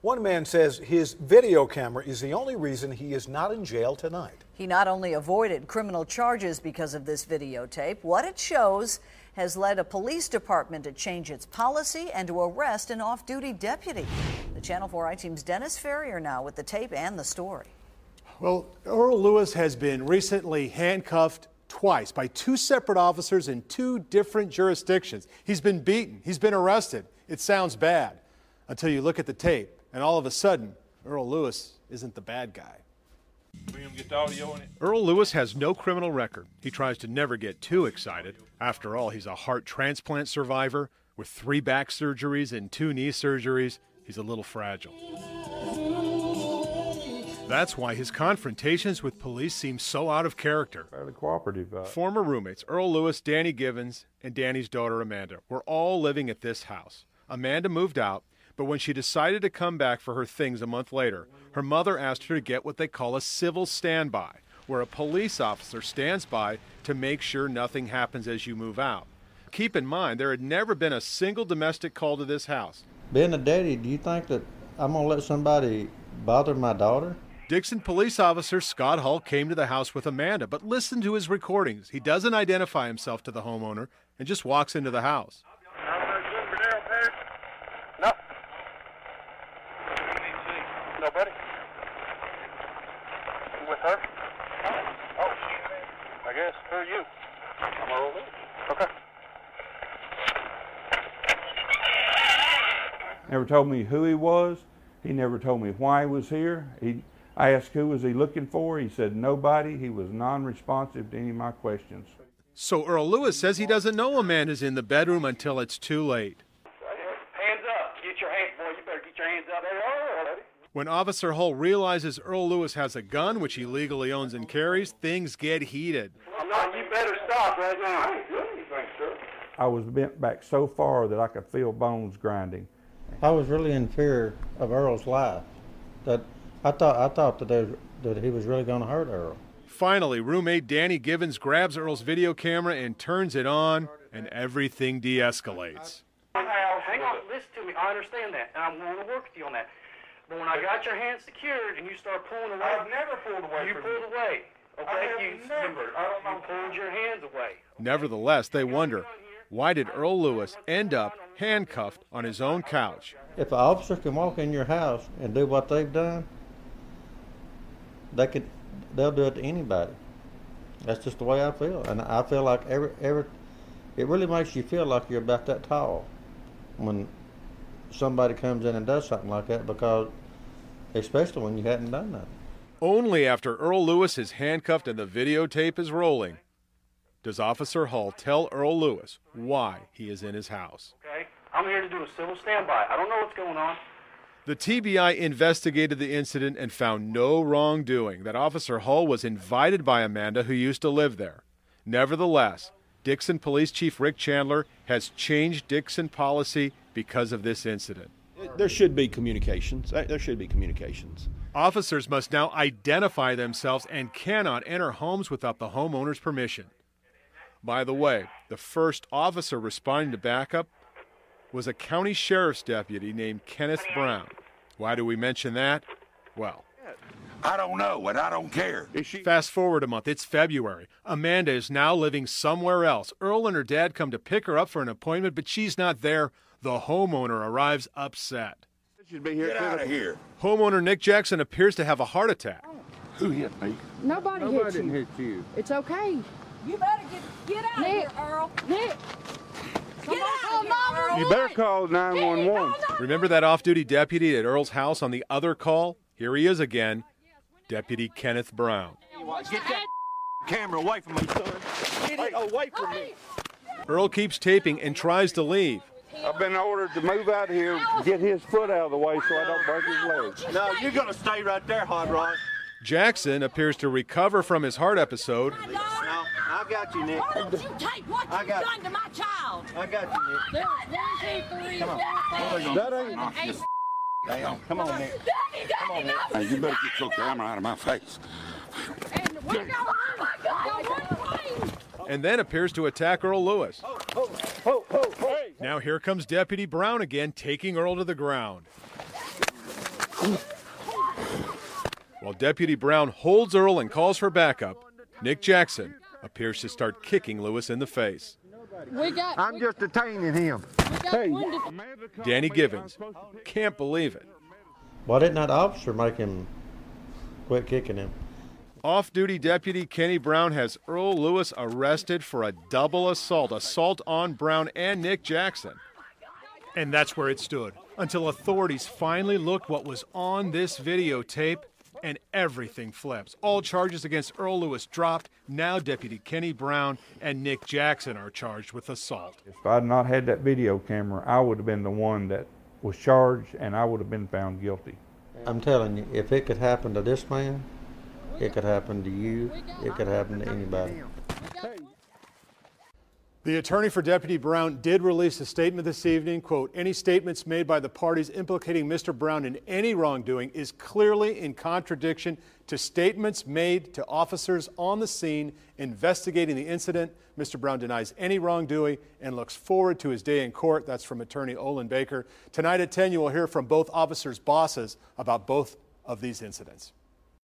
One man says his video camera is the only reason he is not in jail tonight. He not only avoided criminal charges because of this videotape, what it shows has led a police department to change its policy and to arrest an off-duty deputy. The Channel 4 I-Team's Dennis Ferrier now with the tape and the story. Well, Earl Lewis has been recently handcuffed twice by two separate officers in two different jurisdictions. He's been beaten. He's been arrested. It sounds bad until you look at the tape, and all of a sudden, Earl Lewis isn't the bad guy. Earl Lewis has no criminal record. He tries to never get too excited. After all, he's a heart transplant survivor with 3 back surgeries and 2 knee surgeries. He's a little fragile. That's why his confrontations with police seem so out of character. Fairly cooperative. Former roommates Earl Lewis, Danny Givens, and Danny's daughter Amanda were all living at this house. Amanda moved out, but when she decided to come back for her things a month later, her mother asked her to get what they call a civil standby, where a police officer stands by to make sure nothing happens as you move out. Keep in mind, there had never been a single domestic call to this house. Being a daddy, do you think that I'm going to let somebody bother my daughter? Dixon police officer Scott Hull came to the house with Amanda, but listen to his recordings. He doesn't identify himself to the homeowner and just walks into the house. No. Nobody. You with her? Oh, I guess. Who are you? I'm Earl Lewis. Okay. Never told me who he was. He never told me why he was here. I asked who was he looking for. He said nobody. He was non-responsive to any of my questions. So Earl Lewis says he doesn't know Amanda's in the bedroom until it's too late. Hands up. Get your hands, boy. You better get your hands up. When Officer Hull realizes Earl Lewis has a gun, which he legally owns and carries, things get heated. You better stop right now. I ain't doing anything, sir. I was bent back so far that I could feel bones grinding. I was really in fear of Earl's life. That I thought that he was really going to hurt Earl. Finally, roommate Danny Givens grabs Earl's video camera and turns it on, and everything de-escalates. Hang on, listen to me. I understand that, and I'm willing to work with you on that. But when I got your hands secured and you start pulling away, I've never pulled away. You pulled away. Okay, you pulled your hands away. Nevertheless, they wonder, why did Earl Lewis end up handcuffed on his own couch? If an officer can walk in your house and do what they've done, they'll do it to anybody. That's just the way I feel, and I feel like it really makes you feel like you're about that tall when somebody comes in and does something like that, because especially when you hadn't done nothing. Only after Earl Lewis is handcuffed and the videotape is rolling does Officer Hull tell Earl Lewis why he is in his house. Okay, I'm here to do a civil standby. I don't know what's going on. The TBI investigated the incident and found no wrongdoing, that Officer Hull was invited by Amanda, who used to live there. Nevertheless, Dixon Police Chief Rick Chandler has changed Dixon policy because of this incident. There should be communications. There should be communications. Officers must now identify themselves and cannot enter homes without the homeowner's permission. By the way, the first officer responding to backup was a county sheriff's deputy named Kenneth Brown. Why do we mention that? Well, I don't know, and I don't care. Fast forward a month, it's February. Amanda is now living somewhere else. Earl and her dad come to pick her up for an appointment, but she's not there. The homeowner arrives upset. Get out of here. Homeowner Nick Jackson appears to have a heart attack. Who hit me? Nobody hit you. It's okay. You better get out of here, Earl. Nick. Get out of here, Earl. You better call 911. Remember that off-duty deputy at Earl's house on the other call? Here he is again, Deputy Kenneth Brown. Get that camera away from me, son. Get it away from me. Earl keeps taping and tries to leave. I've been ordered to move out of here, get his foot out of the way so I don't break his leg. No, you're going to stay right there, Hot Rod. Jackson appears to recover from his heart episode. No, I got you, Nick. Why don't you take what you've done to my child? I got you, Nick. There's 1, 2, 3, Come on. That ain't... Damn. Come on, Nick. Come on, Nick. Hey, you better get your camera out of my face. And we're going one way. And then appears to attack Earl Lewis. Hey. Now here comes Deputy Brown again, taking Earl to the ground. While Deputy Brown holds Earl and calls for backup, Nick Jackson appears to start kicking Lewis in the face. I'm just detaining him. Hey, Danny Givens can't believe it. Why didn't that officer make him quit kicking him? Off-duty Deputy Kenny Brown has Earl Lewis arrested for a double assault on Brown and Nick Jackson. And that's where it stood, until authorities finally looked what was on this videotape, and everything flips. All charges against Earl Lewis dropped. Now Deputy Kenny Brown and Nick Jackson are charged with assault. If I had not had that video camera, I would have been the one that was charged, and I would have been found guilty. I'm telling you, if it could happen to this man, it could happen to you, it could happen to anybody. The attorney for Deputy Brown did release a statement this evening, quote, any statements made by the parties implicating Mr. Brown in any wrongdoing is clearly in contradiction to statements made to officers on the scene investigating the incident. Mr. Brown denies any wrongdoing and looks forward to his day in court. That's from attorney Olin Baker. Tonight at 10, you will hear from both officers' bosses about both of these incidents.